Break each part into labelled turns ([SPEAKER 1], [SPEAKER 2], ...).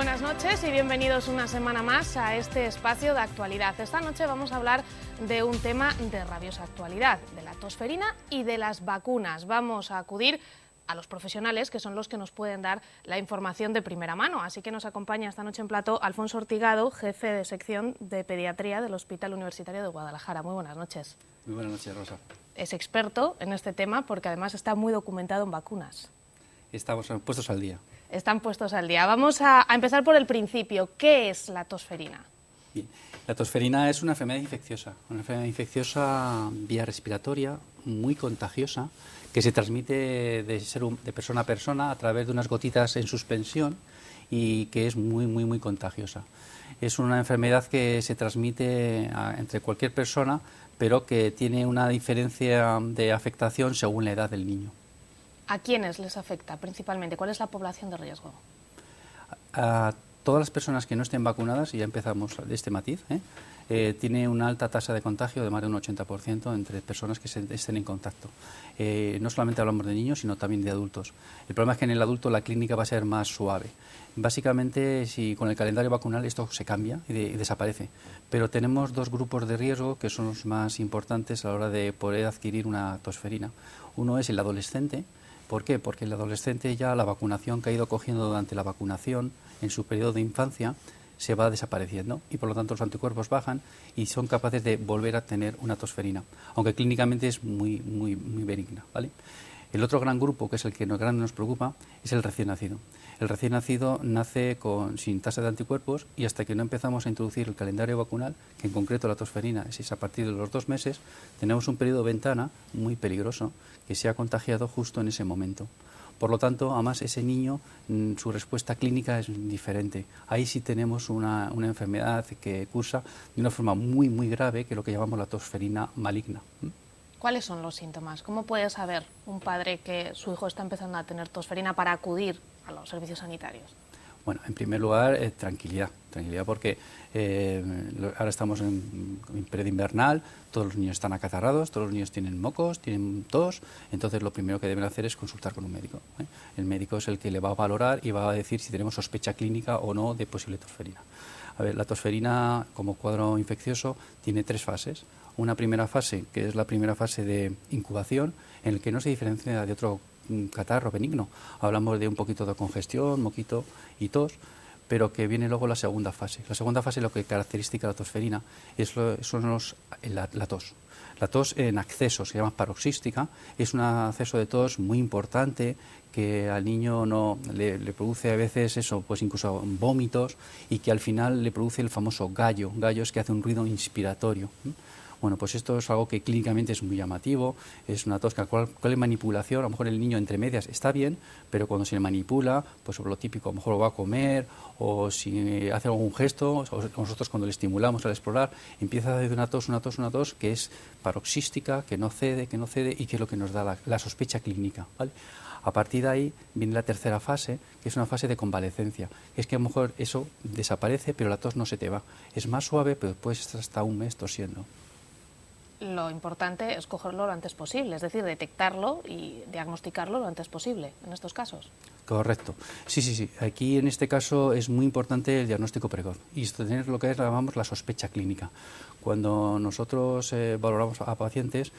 [SPEAKER 1] buenas noches y bienvenidos una semana más a este espacio de actualidad. Esta noche vamos a hablar de un tema de rabiosa actualidad, de la tosferina y de las vacunas. Vamos a acudir a los profesionales, que son los que nos pueden dar la información de primera mano. Así que nos acompaña esta noche en plató Alfonso Ortigado, jefe de sección de pediatría del Hospital Universitario de Guadalajara. Muy buenas noches.
[SPEAKER 2] Muy buenas noches, Rosa.
[SPEAKER 1] Es experto en este tema porque además está muy documentado en vacunas.
[SPEAKER 2] Estamos puestos al día.
[SPEAKER 1] Están puestos al día. Vamos a empezar por el principio. ¿Qué es la tosferina?
[SPEAKER 2] Bien. La tosferina es una enfermedad infecciosa vía respiratoria, muy contagiosa, que se transmite de persona a persona a través de unas gotitas en suspensión y que es muy contagiosa. Es una enfermedad que se transmite entre cualquier persona, pero que tiene una diferencia de afectación según la edad del niño.
[SPEAKER 1] ¿A quiénes les afecta principalmente? ¿Cuál es la población de riesgo?
[SPEAKER 2] A todas las personas que no estén vacunadas, y ya empezamos de este matiz, tiene una alta tasa de contagio de más de un 80% entre personas que estén en contacto. No solamente hablamos de niños, sino también de adultos. El problema es que en el adulto la clínica va a ser más suave. Básicamente, si con el calendario vacunal esto se cambia y desaparece. Pero tenemos dos grupos de riesgo que son los más importantes a la hora de poder adquirir una tosferina. Uno es el adolescente. ¿Por qué? Porque el adolescente ya la vacunación que ha ido cogiendo durante la vacunación en su periodo de infancia se va desapareciendo y por lo tanto los anticuerpos bajan y son capaces de volver a tener una tosferina, aunque clínicamente es muy benigna, ¿vale? El otro gran grupo, que es el que nos preocupa, es el recién nacido. El recién nacido nace sin tasa de anticuerpos y hasta que no empezamos a introducir el calendario vacunal, que en concreto la tosferina es a partir de los 2 meses, tenemos un periodo de ventana muy peligroso que se ha contagiado justo en ese momento. Por lo tanto, además, ese niño, su respuesta clínica es diferente. Ahí sí tenemos una enfermedad que cursa de una forma muy grave, que es lo que llamamos la tosferina maligna.
[SPEAKER 1] ¿Cuáles son los síntomas? ¿Cómo puede saber un padre que su hijo está empezando a tener tosferina para acudir a los servicios sanitarios?
[SPEAKER 2] Bueno, en primer lugar, tranquilidad porque ahora estamos en periodo invernal, todos los niños están acatarrados, todos los niños tienen mocos, tienen tos, entonces lo primero que deben hacer es consultar con un médico. El médico es el que le va a valorar y va a decir si tenemos sospecha clínica o no de posible tosferina. A ver, la tosferina como cuadro infeccioso tiene 3 fases. Una primera fase, que es la primera fase de incubación, en la que no se diferencia de otro catarro benigno. Hablamos de un poquito de congestión, moquito y tos, pero que viene luego la segunda fase. La segunda fase, lo que caracteriza la tosferina son la tos. La tos en acceso, se llama paroxística, es un acceso de tos muy importante que al niño le produce a veces pues incluso vómitos y que al final le produce el famoso gallo. Gallo es que hace un ruido inspiratorio. Bueno, pues esto es algo que clínicamente es muy llamativo, es una tos que cualquier manipulación, a lo mejor el niño entre medias está bien, pero cuando se le manipula, pues sobre lo típico, a lo mejor lo va a comer, o si hace algún gesto, o nosotros cuando le estimulamos al explorar, empieza a hacer una tos que es paroxística, que no cede, y que es lo que nos da la sospecha clínica, ¿vale? A partir de ahí viene la tercera fase, que es una fase de convalecencia. Es que a lo mejor eso desaparece, pero la tos no se te va. Es más suave, pero puedes estar hasta un mes tosiendo.
[SPEAKER 1] Lo importante es cogerlo lo antes posible, es decir, detectarlo y diagnosticarlo lo antes posible en estos casos.
[SPEAKER 2] Correcto. Sí. Aquí en este caso es muy importante el diagnóstico precoz y tener lo que llamamos la sospecha clínica. Cuando nosotros valoramos a pacientes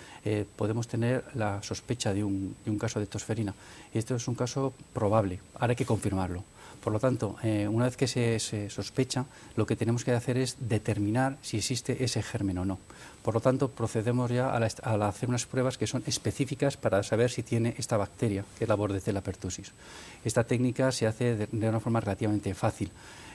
[SPEAKER 2] podemos tener la sospecha de un caso de tosferina. Esto es un caso probable, ahora hay que confirmarlo. Por lo tanto, una vez que se sospecha, lo que tenemos que hacer es determinar si existe ese germen o no. Por lo tanto, procedemos ya a hacer unas pruebas que son específicas para saber si tiene esta bacteria, que es la Bordetella pertussis. Esta técnica se hace de una forma relativamente fácil.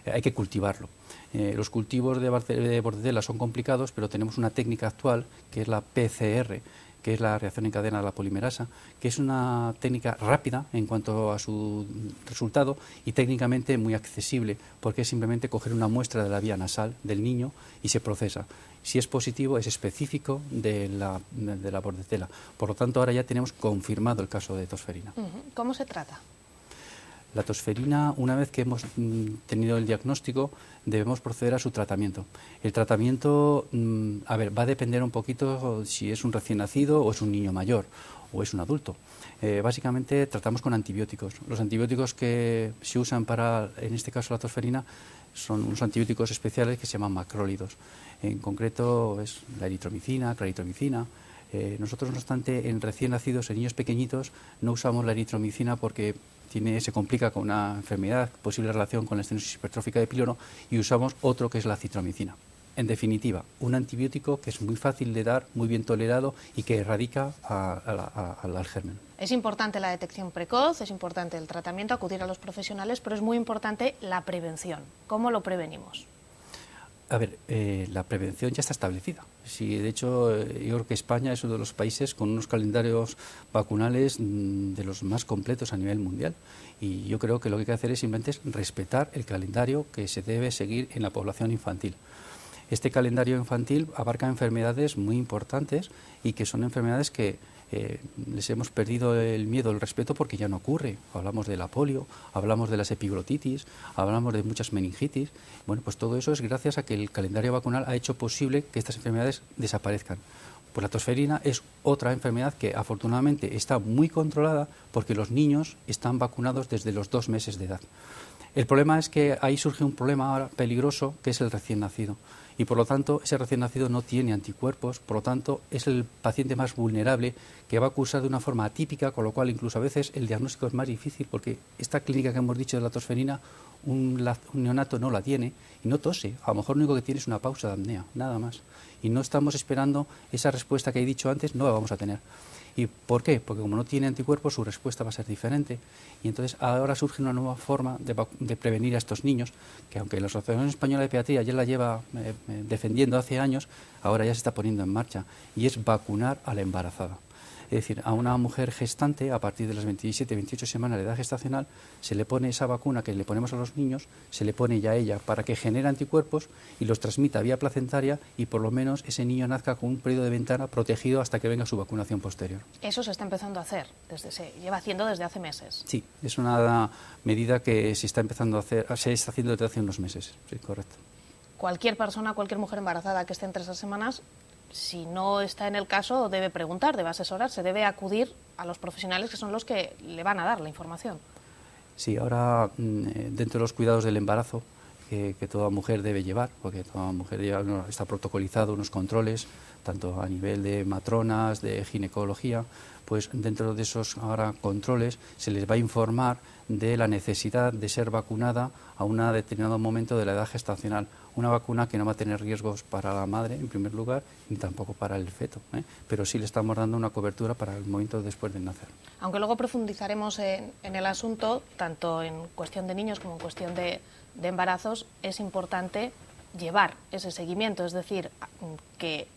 [SPEAKER 2] Hay que cultivarlo. Los cultivos de Bordetella son complicados, pero tenemos una técnica actual, que es la PCR, que es la reacción en cadena de la polimerasa, que es una técnica rápida en cuanto a su resultado y técnicamente muy accesible, porque es simplemente coger una muestra de la vía nasal del niño y se procesa. Si es positivo, es específico de la Bordetella. Por lo tanto, ahora ya tenemos confirmado el caso de tosferina.
[SPEAKER 1] ¿Cómo se trata?
[SPEAKER 2] La tosferina, una vez que hemos tenido el diagnóstico, debemos proceder a su tratamiento. El tratamiento, va a depender un poquito si es un recién nacido o es un niño mayor o es un adulto. Básicamente tratamos con antibióticos. Los antibióticos que se usan para, en este caso, la tosferina, son unos antibióticos especiales que se llaman macrólidos. En concreto es la eritromicina, claritromicina. Nosotros, no obstante, en recién nacidos, en niños pequeñitos, no usamos la eritromicina porque se complica con una enfermedad, posible relación con la estenosis hipertrófica de píloro, y usamos otro que es la citromicina. En definitiva, un antibiótico que es muy fácil de dar, muy bien tolerado y que erradica al germen.
[SPEAKER 1] Es importante la detección precoz, es importante el tratamiento, acudir a los profesionales, pero es muy importante la prevención. ¿Cómo lo prevenimos?
[SPEAKER 2] A ver, la prevención ya está establecida. Sí, de hecho, yo creo que España es uno de los países con unos calendarios vacunales de los más completos a nivel mundial. Y yo creo que lo que hay que hacer es simplemente respetar el calendario que se debe seguir en la población infantil. Este calendario infantil abarca enfermedades muy importantes y que son enfermedades que les hemos perdido el miedo, el respeto, porque ya no ocurre. Hablamos de la polio, hablamos de las epiglotitis, hablamos de muchas meningitis. Bueno, pues todo eso es gracias a que el calendario vacunal ha hecho posible que estas enfermedades desaparezcan. Pues la tosferina es otra enfermedad que afortunadamente está muy controlada porque los niños están vacunados desde los 2 meses de edad. El problema es que ahí surge un problema ahora peligroso, que es el recién nacido. Y por lo tanto, ese recién nacido no tiene anticuerpos, por lo tanto, es el paciente más vulnerable que va a cursar de una forma atípica, con lo cual incluso a veces el diagnóstico es más difícil porque esta clínica que hemos dicho de la tosferina, un neonato no la tiene y no tose. A lo mejor lo único que tiene es una pausa de apnea, nada más. Y no estamos esperando esa respuesta que he dicho antes, no la vamos a tener. ¿Y por qué? Porque como no tiene anticuerpos, su respuesta va a ser diferente. Y entonces ahora surge una nueva forma de prevenir a estos niños, que aunque la Asociación Española de Pediatría ya la lleva defendiendo hace años, ahora ya se está poniendo en marcha, y es vacunar a la embarazada. Es decir, a una mujer gestante, a partir de las 27, 28 semanas de edad gestacional, se le pone esa vacuna que le ponemos a los niños, se le pone ya a ella para que genere anticuerpos y los transmita vía placentaria y por lo menos ese niño nazca con un periodo de ventana protegido hasta que venga su vacunación posterior.
[SPEAKER 1] Eso se está empezando a hacer, se lleva haciendo desde hace meses.
[SPEAKER 2] Sí, es una medida que se está empezando a hacer, se está haciendo desde hace unos meses, sí, correcto.
[SPEAKER 1] Cualquier persona, cualquier mujer embarazada que esté entre esas semanas, si no está en el caso, debe preguntar, debe asesorarse, debe acudir a los profesionales que son los que le van a dar la información.
[SPEAKER 2] Sí, ahora dentro de los cuidados del embarazo que toda mujer debe llevar, porque toda mujer está protocolizado unos controles, tanto a nivel de matronas, de ginecología, pues dentro de esos ahora controles se les va a informar de la necesidad de ser vacunada a un determinado momento de la edad gestacional. Una vacuna que no va a tener riesgos para la madre, en primer lugar, ni tampoco para el feto, pero sí le estamos dando una cobertura para el momento después de nacer.
[SPEAKER 1] Aunque luego profundizaremos en el asunto, tanto en cuestión de niños como en cuestión de embarazos, es importante llevar ese seguimiento, es decir, que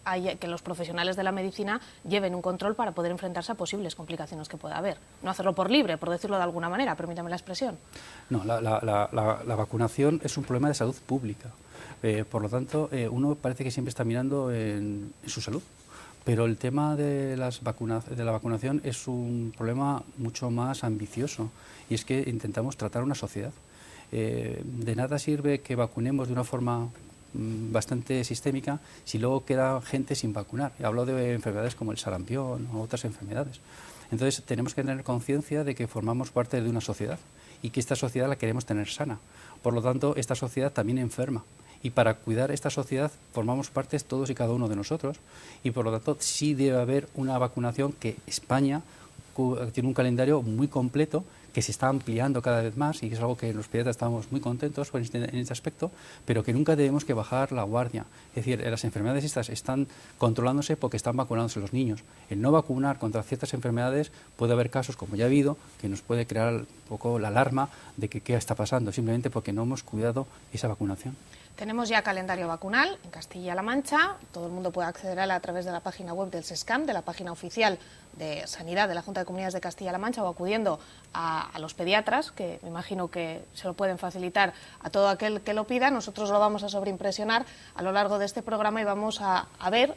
[SPEAKER 1] los profesionales de la medicina lleven un control para poder enfrentarse a posibles complicaciones que pueda haber. No hacerlo por libre, por decirlo de alguna manera, permítame la expresión.
[SPEAKER 2] No, la vacunación es un problema de salud pública. Por lo tanto, uno parece que siempre está mirando en su salud, pero el tema de la vacunación es un problema mucho más ambicioso, y es que intentamos tratar una sociedad. De nada sirve que vacunemos de una forma bastante sistémica si luego queda gente sin vacunar. Hablo de enfermedades como el sarampión o otras enfermedades. Entonces tenemos que tener conciencia de que formamos parte de una sociedad y que esta sociedad la queremos tener sana. Por lo tanto, esta sociedad también enferma. Y para cuidar esta sociedad formamos parte todos y cada uno de nosotros. Y por lo tanto sí debe haber una vacunación que España tiene un calendario muy completo que se está ampliando cada vez más y que es algo que los pediatras estamos muy contentos en este aspecto, pero que nunca debemos que bajar la guardia. Es decir, las enfermedades estas están controlándose porque están vacunándose los niños. El no vacunar contra ciertas enfermedades puede haber casos, como ya ha habido, que nos puede crear un poco la alarma de que qué está pasando, simplemente porque no hemos cuidado esa vacunación.
[SPEAKER 1] Tenemos ya calendario vacunal en Castilla-La Mancha. Todo el mundo puede acceder a él a través de la página web del SESCAM, de la página oficial de Sanidad de la Junta de Comunidades de Castilla-La Mancha, o acudiendo a los pediatras, que me imagino que se lo pueden facilitar a todo aquel que lo pida. Nosotros lo vamos a sobreimpresionar a lo largo de este programa y vamos a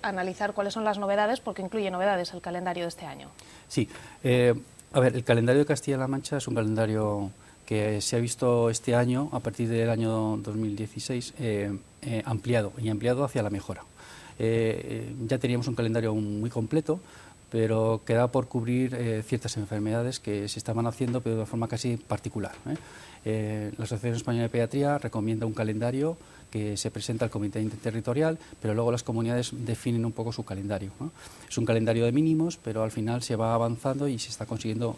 [SPEAKER 1] analizar cuáles son las novedades, porque incluye novedades el calendario de este año.
[SPEAKER 2] Sí, a ver, el calendario de Castilla-La Mancha es un calendario que se ha visto este año, a partir del año 2016, ampliado hacia la mejora. Ya teníamos un calendario muy completo, pero queda por cubrir ciertas enfermedades que se estaban haciendo, pero de forma casi particular. La Asociación Española de Pediatría recomienda un calendario que se presenta al Comité Interterritorial, pero luego las comunidades definen un poco su calendario, ¿no? Es un calendario de mínimos, pero al final se va avanzando y se está consiguiendo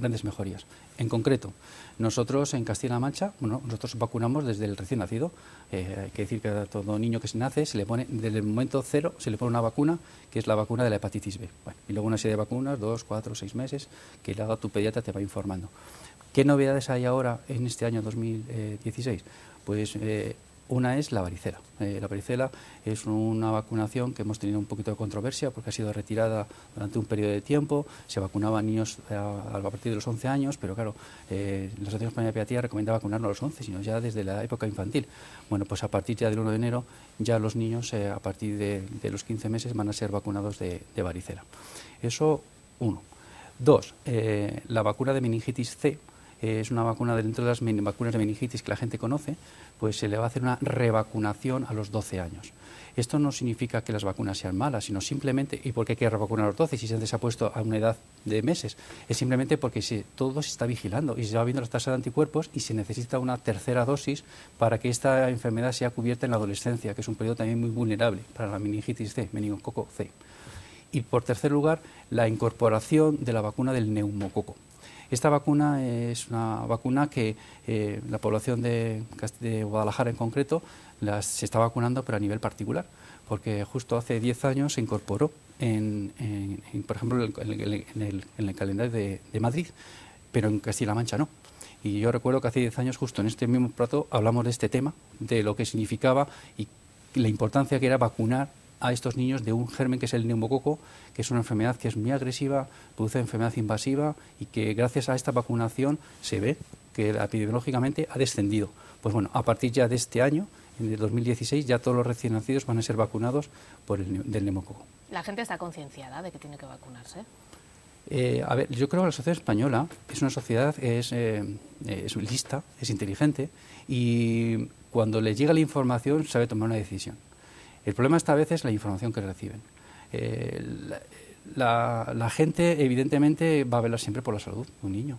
[SPEAKER 2] grandes mejorías. En concreto, nosotros en Castilla-La Mancha, nosotros vacunamos desde el recién nacido. Hay que decir que a todo niño que se nace, se le pone, desde el momento cero, se le pone una vacuna, que es la vacuna de la hepatitis B. Bueno, y luego una serie de vacunas, 2, 4, 6 meses, que luego tu pediatra te va informando. ¿Qué novedades hay ahora en este año 2016? Pues una es la varicela. La varicela es una vacunación que hemos tenido un poquito de controversia porque ha sido retirada durante un periodo de tiempo. Se vacunaban niños a partir de los 11 años, pero claro, la Asociación Española de Pediatría recomienda vacunar no a los 11, sino ya desde la época infantil. Bueno, pues a partir ya del 1 de enero, ya los niños a partir de los 15 meses van a ser vacunados de varicela. Eso, uno. Dos, la vacuna de meningitis C. Es una vacuna dentro de las vacunas de meningitis que la gente conoce, pues se le va a hacer una revacunación a los 12 años. Esto no significa que las vacunas sean malas, sino simplemente, ¿y por qué hay que revacunar a los 12 si se ha puesto a una edad de meses? Es simplemente porque todo se está vigilando y se va viendo las tasas de anticuerpos y se necesita una tercera dosis para que esta enfermedad sea cubierta en la adolescencia, que es un periodo también muy vulnerable para la meningitis C, meningococo C. Y por tercer lugar, la incorporación de la vacuna del neumococo. Esta vacuna es una vacuna que la población de Guadalajara en concreto se está vacunando, pero a nivel particular, porque justo hace 10 años se incorporó, por ejemplo, en el calendario de Madrid, pero en Castilla-La Mancha no. Y yo recuerdo que hace 10 años, justo en este mismo plato, hablamos de este tema, de lo que significaba y la importancia que era vacunar a estos niños de un germen que es el neumococo, que es una enfermedad que es muy agresiva, produce enfermedad invasiva y que gracias a esta vacunación se ve que epidemiológicamente ha descendido. Pues bueno, a partir ya de este año, en el 2016, ya todos los recién nacidos van a ser vacunados del neumococo.
[SPEAKER 1] ¿La gente está concienciada de que tiene que vacunarse?
[SPEAKER 2] A ver, yo creo que la sociedad española es una sociedad es lista, es inteligente y cuando le llega la información sabe tomar una decisión. El problema esta vez es la información que reciben. La gente, evidentemente, va a velar siempre por la salud de un niño.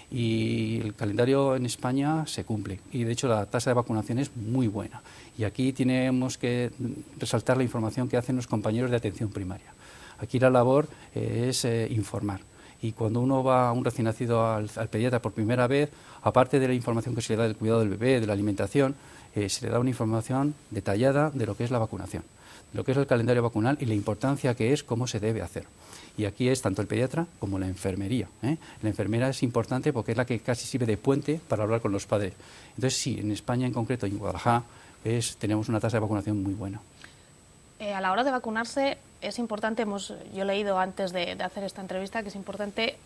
[SPEAKER 2] Y el calendario en España se cumple. Y, de hecho, la tasa de vacunación es muy buena. Y aquí tenemos que resaltar la información que hacen los compañeros de atención primaria. Aquí la labor es informar. Y cuando uno va a un recién nacido al pediatra por primera vez, aparte de la información que se le da del cuidado del bebé, de la alimentación, se le da una información detallada de lo que es la vacunación, de lo que es el calendario vacunal y la importancia que es, cómo se debe hacer. Y aquí es tanto el pediatra como la enfermería. La enfermera es importante porque es la que casi sirve de puente para hablar con los padres. Entonces sí, en España en concreto y en Guadalajara tenemos una tasa de vacunación muy buena.
[SPEAKER 1] A la hora de vacunarse es importante, yo he leído antes de hacer esta entrevista que es importante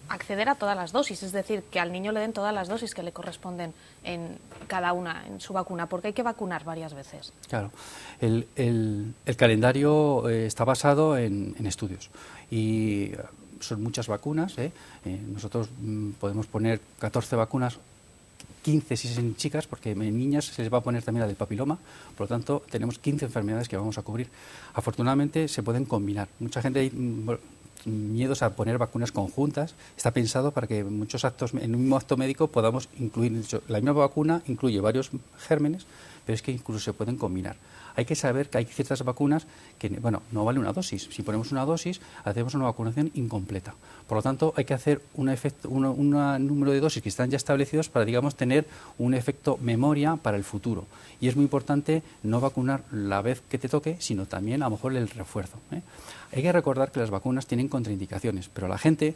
[SPEAKER 1] acceder a todas las dosis, es decir, que al niño le den todas las dosis que le corresponden en cada una, en su vacuna, porque hay que vacunar varias veces.
[SPEAKER 2] Claro, el calendario está basado en estudios y son muchas vacunas. Nosotros podemos poner 14 vacunas, 15 si son chicas, porque en niñas se les va a poner también la del papiloma, por lo tanto tenemos 15 enfermedades que vamos a cubrir. Afortunadamente se pueden combinar. Mucha gente miedos a poner vacunas conjuntas, está pensado para que muchos actos, en un mismo acto médico podamos incluir, la misma vacuna incluye varios gérmenes, pero es que incluso se pueden combinar. Hay que saber que hay ciertas vacunas que, bueno, no vale una dosis. Si ponemos una dosis, hacemos una vacunación incompleta. Por lo tanto, hay que hacer un número de dosis que están ya establecidos para, digamos, tener un efecto memoria para el futuro. Y es muy importante no vacunar la vez que te toque, sino también, a lo mejor, el refuerzo. Hay que recordar que las vacunas tienen contraindicaciones, pero la gente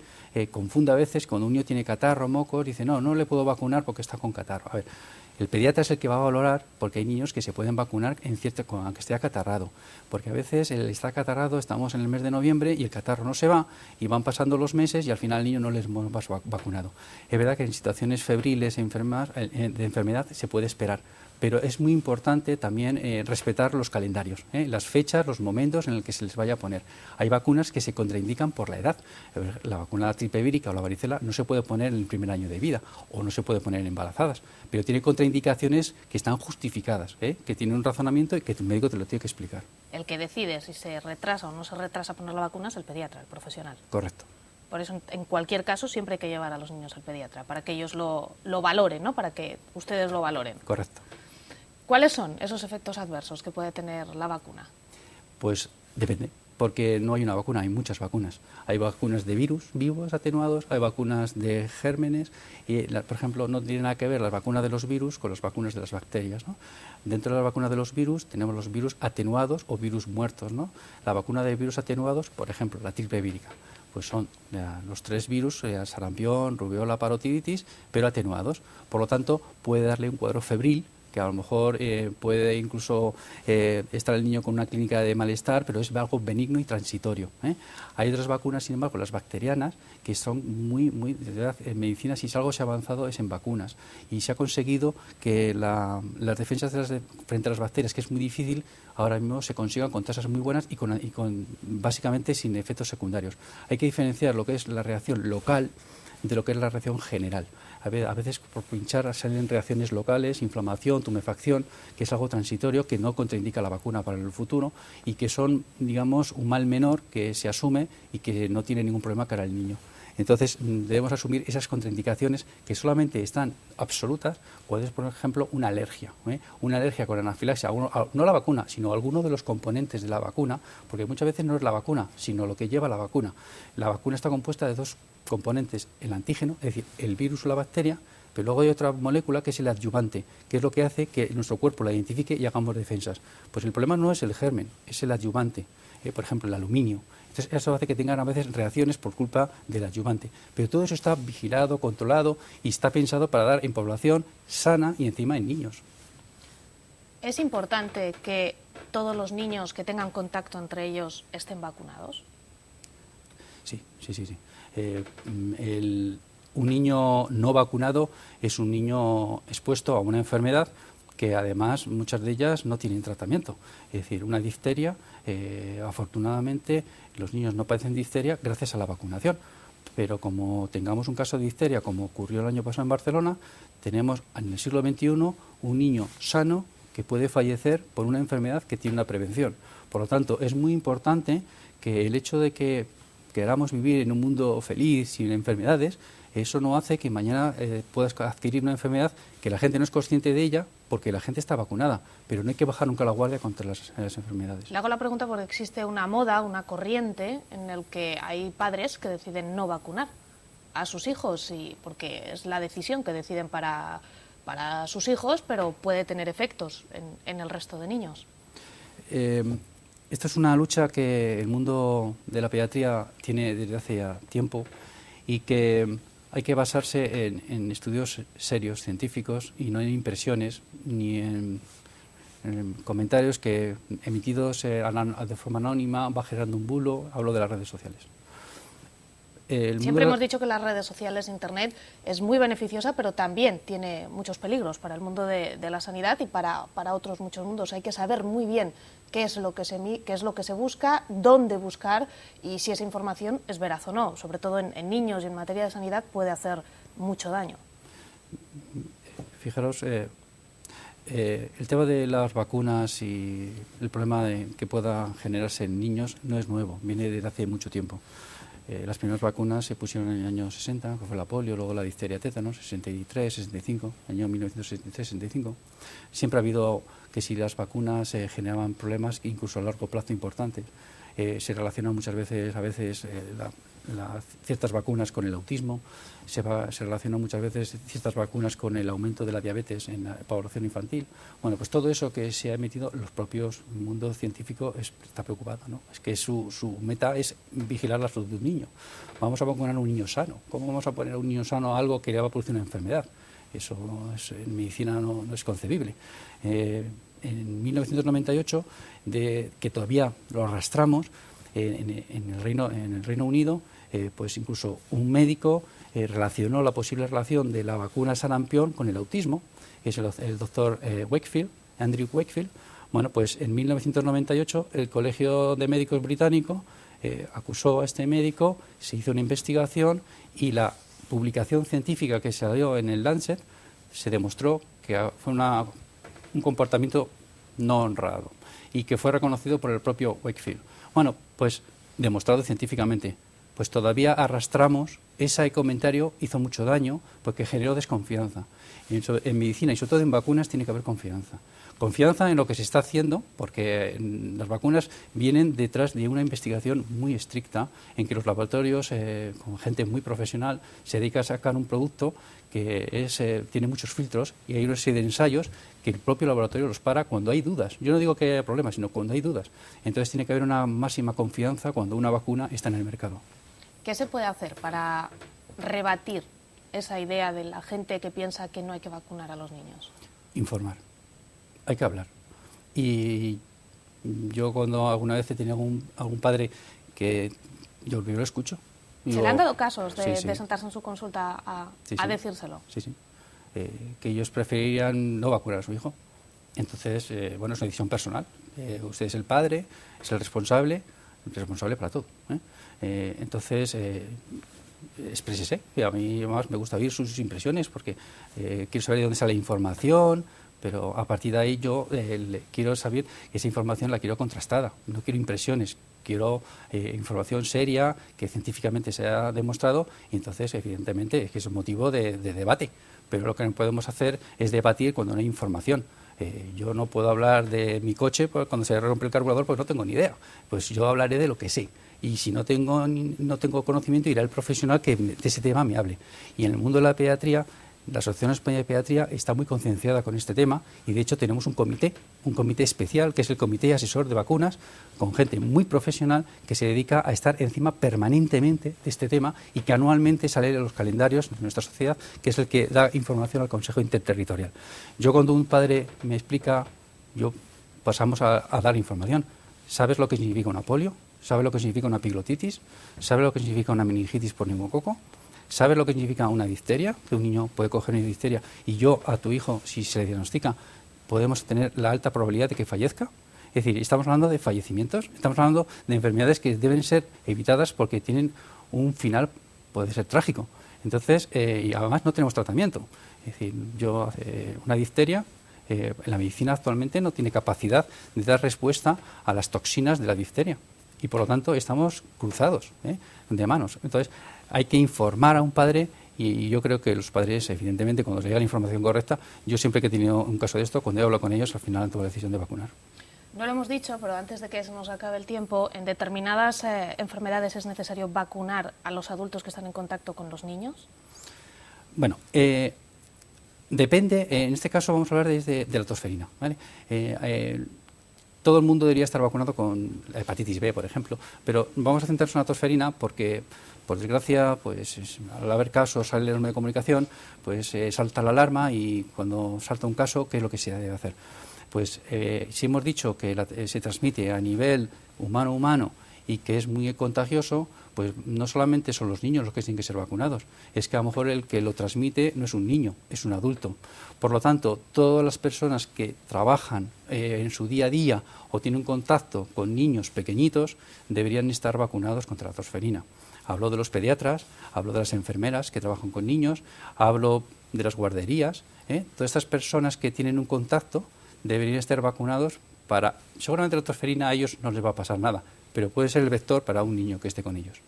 [SPEAKER 2] confunde a veces cuando un niño tiene catarro, mocos, dice, no le puedo vacunar porque está con catarro. A ver, el pediatra es el que va a valorar porque hay niños que se pueden vacunar aunque esté acatarrado, porque a veces el está acatarrado, estamos en el mes de noviembre y el catarro no se va y van pasando los meses y al final el niño no les va vacunado. Es verdad que en situaciones febriles de enfermedad se puede esperar, pero es muy importante también respetar los calendarios, las fechas, los momentos en el que se les vaya a poner. Hay vacunas que se contraindican por la edad. La vacuna de la tripe vírica o la varicela no se puede poner en el primer año de vida o no se puede poner en embarazadas, pero tiene contraindicaciones que están justificadas, que tienen un razonamiento y que tu médico te lo tiene que explicar.
[SPEAKER 1] El que decide si se retrasa o no se retrasa poner la vacuna es el pediatra, el profesional.
[SPEAKER 2] Correcto.
[SPEAKER 1] Por eso, en cualquier caso, siempre hay que llevar a los niños al pediatra, para que ellos lo valoren, ¿no? Para que ustedes lo valoren.
[SPEAKER 2] Correcto.
[SPEAKER 1] ¿Cuáles son esos efectos adversos que puede tener la vacuna?
[SPEAKER 2] Pues depende, porque no hay una vacuna, hay muchas vacunas. Hay vacunas de virus vivos atenuados, hay vacunas de gérmenes y, por ejemplo, no tiene nada que ver las vacunas de los virus con las vacunas de las bacterias, ¿no? Dentro de las vacunas de los virus tenemos los virus atenuados o virus muertos, ¿no? La vacuna de virus atenuados, por ejemplo, la tripe vírica, pues son los 3 virus, sarampión, rubiola, parotiditis, pero atenuados. Por lo tanto, puede darle un cuadro febril, que a lo mejor puede incluso estar el niño con una clínica de malestar, pero es algo benigno y transitorio. Hay otras vacunas, sin embargo, las bacterianas, que son muy, de verdad, en medicina, si algo se ha avanzado es en vacunas. Y se ha conseguido que las defensas frente a las bacterias, que es muy difícil, ahora mismo se consigan con tasas muy buenas y con básicamente sin efectos secundarios. Hay que diferenciar lo que es la reacción local de lo que es la reacción general. A veces por pinchar salen reacciones locales, inflamación, tumefacción, que es algo transitorio, que no contraindica la vacuna para el futuro y que son, digamos, un mal menor que se asume y que no tiene ningún problema cara al niño. Entonces, debemos asumir esas contraindicaciones que solamente están absolutas. Puedes, por ejemplo, una alergia con anafilaxia, no la vacuna, sino alguno de los componentes de la vacuna, porque muchas veces no es la vacuna, sino lo que lleva la vacuna. La vacuna está compuesta de 2 componentes, el antígeno, es decir, el virus o la bacteria, pero luego hay otra molécula que es el adyuvante, que es lo que hace que nuestro cuerpo la identifique y hagamos defensas. Pues el problema no es el germen, es el adyuvante, por ejemplo, el aluminio. Entonces, eso hace que tengan a veces reacciones por culpa del adyuvante. Pero todo eso está vigilado, controlado y está pensado para dar en población sana y encima en niños.
[SPEAKER 1] ¿Es importante que todos los niños que tengan contacto entre ellos estén vacunados?
[SPEAKER 2] Sí. Un niño no vacunado es un niño expuesto a una enfermedad que además muchas de ellas no tienen tratamiento. Es decir, una difteria, afortunadamente los niños no padecen difteria gracias a la vacunación. Pero como tengamos un caso de difteria, como ocurrió el año pasado en Barcelona, tenemos en el siglo XXI un niño sano que puede fallecer por una enfermedad que tiene una prevención. Por lo tanto, es muy importante que el hecho de que queramos vivir en un mundo feliz, sin enfermedades, eso no hace que mañana puedas adquirir una enfermedad que la gente no es consciente de ella porque la gente está vacunada, pero no hay que bajar nunca la guardia contra las enfermedades.
[SPEAKER 1] Le hago la pregunta porque existe una moda, una corriente en la que hay padres que deciden no vacunar a sus hijos, porque es la decisión que deciden para sus hijos, pero puede tener efectos en el resto de niños.
[SPEAKER 2] Esto es una lucha que el mundo de la pediatría tiene desde hace ya tiempo y que hay que basarse en estudios serios, científicos, y no en impresiones ni en comentarios que emitidos de forma anónima va generando un bulo. Hablo de las redes sociales.
[SPEAKER 1] Siempre hemos dicho que las redes sociales, Internet, es muy beneficiosa, pero también tiene muchos peligros para el mundo de la sanidad y para otros muchos mundos. Hay que saber muy bien qué es lo que se busca, dónde buscar y si esa información es veraz o no. Sobre todo en niños y en materia de sanidad puede hacer mucho daño.
[SPEAKER 2] Fijaros, el tema de las vacunas y el problema que pueda generarse en niños no es nuevo, viene desde hace mucho tiempo. Las primeras vacunas se pusieron en el año 60, que fue la polio, luego la difteria tétanos, 63, 65, año 1963-65. Siempre ha habido que si las vacunas generaban problemas, incluso a largo plazo, importantes. Se relacionan muchas veces, ciertas vacunas con el autismo, se relacionan muchas veces ciertas vacunas con el aumento de la diabetes en la población infantil. Bueno, pues todo eso que se ha emitido, los propios mundo científico está preocupado, ¿no? Es que su meta es vigilar la salud de un niño. Vamos a vacunar a un niño sano. ¿Cómo vamos a poner a un niño sano algo que le va a producir una enfermedad? Eso en medicina no es concebible. En 1998, que todavía lo arrastramos, en el Reino Unido, pues incluso un médico relacionó la posible relación de la vacuna sarampión con el autismo es el doctor Wakefield, Andrew Wakefield. Bueno, pues en 1998 el Colegio de Médicos británico acusó a este médico, se hizo una investigación y la publicación científica que salió en el Lancet se demostró que fue un comportamiento no honrado y que fue reconocido por el propio Wakefield. Bueno, pues demostrado científicamente, pues todavía arrastramos, ese comentario hizo mucho daño porque generó desconfianza. En medicina y sobre todo en vacunas tiene que haber confianza. Confianza en lo que se está haciendo, porque las vacunas vienen detrás de una investigación muy estricta en que los laboratorios, con gente muy profesional, se dedica a sacar un producto que tiene muchos filtros y hay una serie de ensayos que el propio laboratorio los para cuando hay dudas. Yo no digo que haya problemas, sino cuando hay dudas. Entonces tiene que haber una máxima confianza cuando una vacuna está en el mercado.
[SPEAKER 1] ¿Qué se puede hacer para rebatir esa idea de la gente que piensa que no hay que vacunar a los niños?
[SPEAKER 2] Informar. Hay que hablar. Y yo cuando alguna vez he tenido algún padre que yo primero lo escucho.
[SPEAKER 1] ¿Se le han dado casos de sentarse en su consulta a decírselo?
[SPEAKER 2] Sí, sí. Que ellos preferirían no vacunar a su hijo. Entonces, bueno, es una decisión personal. Usted es el padre, es el responsable para todo. Entonces, exprésese. Y a mí más me gusta oír sus impresiones porque quiero saber de dónde sale la información, pero a partir de ahí yo quiero saber que esa información la quiero contrastada, no quiero impresiones, quiero información seria, que científicamente se ha demostrado, y entonces evidentemente es que es un motivo de debate, pero lo que no podemos hacer es debatir cuando no hay información. Yo no puedo hablar de mi coche cuando se rompe el carburador, pues no tengo ni idea, pues yo hablaré de lo que sé. Y si no tengo conocimiento, irá el profesional que de ese tema me hable. Y en el mundo de la pediatría, la Asociación Española de Pediatría está muy concienciada con este tema y de hecho tenemos un comité especial que es el Comité Asesor de Vacunas con gente muy profesional que se dedica a estar encima permanentemente de este tema y que anualmente sale en los calendarios de nuestra sociedad, que es el que da información al Consejo Interterritorial. Yo cuando un padre me explica, yo pasamos a dar información. ¿Sabes lo que significa una polio? ¿Sabes lo que significa una epiglotitis? ¿Sabes lo que significa una meningitis por neumococo? ¿Sabes lo que significa una difteria? Que un niño puede coger una difteria y yo a tu hijo, si se le diagnostica, podemos tener la alta probabilidad de que fallezca. Es decir, estamos hablando de fallecimientos, estamos hablando de enfermedades que deben ser evitadas porque tienen un final, puede ser trágico. Entonces, y además no tenemos tratamiento. Es decir, una difteria, la medicina actualmente no tiene capacidad de dar respuesta a las toxinas de la difteria. Y por lo tanto estamos cruzados de manos. Entonces hay que informar a un padre y yo creo que los padres, evidentemente, cuando les llega la información correcta, yo siempre que he tenido un caso de esto, cuando he hablado con ellos, al final han tomado la decisión de vacunar.
[SPEAKER 1] No lo hemos dicho, pero antes de que se nos acabe el tiempo, ¿en determinadas enfermedades es necesario vacunar a los adultos que están en contacto con los niños?
[SPEAKER 2] Bueno, depende, en este caso vamos a hablar de la tosferina, ¿vale? Todo el mundo debería estar vacunado con la hepatitis B, por ejemplo, pero vamos a centrarnos en la tosferina porque, por desgracia, pues al haber casos, sale en los medios de comunicación, pues salta la alarma y cuando salta un caso, ¿qué es lo que se debe hacer? Pues si hemos dicho que se transmite a nivel humano-humano y que es muy contagioso, pues no solamente son los niños los que tienen que ser vacunados, es que a lo mejor el que lo transmite no es un niño, es un adulto. Por lo tanto, todas las personas que trabajan en su día a día o tienen contacto con niños pequeñitos deberían estar vacunados contra la tosferina. Hablo de los pediatras, hablo de las enfermeras que trabajan con niños, hablo de las guarderías. Todas estas personas que tienen un contacto deberían estar vacunados para... Seguramente la tosferina a ellos no les va a pasar nada, pero puede ser el vector para un niño que esté con ellos.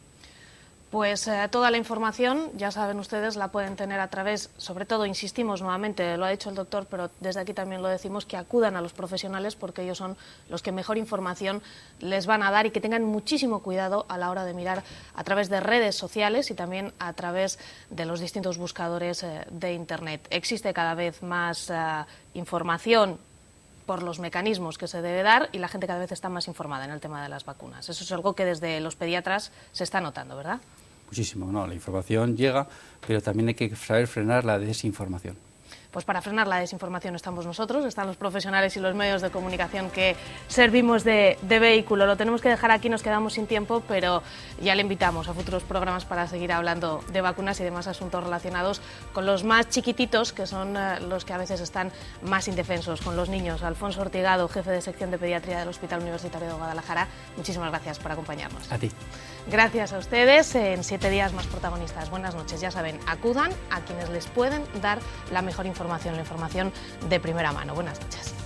[SPEAKER 1] Pues toda la información, ya saben ustedes, la pueden tener a través, sobre todo, insistimos nuevamente, lo ha dicho el doctor, pero desde aquí también lo decimos, que acudan a los profesionales porque ellos son los que mejor información les van a dar y que tengan muchísimo cuidado a la hora de mirar a través de redes sociales y también a través de los distintos buscadores de Internet. Existe cada vez más información por los mecanismos que se debe dar y la gente cada vez está más informada en el tema de las vacunas. Eso es algo que desde los pediatras se está notando, ¿verdad?
[SPEAKER 2] Muchísimo, no, la información llega, pero también hay que saber frenar la desinformación.
[SPEAKER 1] Pues para frenar la desinformación estamos nosotros, están los profesionales y los medios de comunicación que servimos de vehículo. Lo tenemos que dejar aquí, nos quedamos sin tiempo, pero ya le invitamos a futuros programas para seguir hablando de vacunas y demás asuntos relacionados con los más chiquititos, que son los que a veces están más indefensos, con los niños. Alfonso Ortigado, jefe de sección de pediatría del Hospital Universitario de Guadalajara, muchísimas gracias por acompañarnos.
[SPEAKER 2] A ti.
[SPEAKER 1] Gracias a ustedes. En 7 días más protagonistas. Buenas noches. Ya saben, acudan a quienes les pueden dar la mejor información, la información de primera mano. Buenas noches.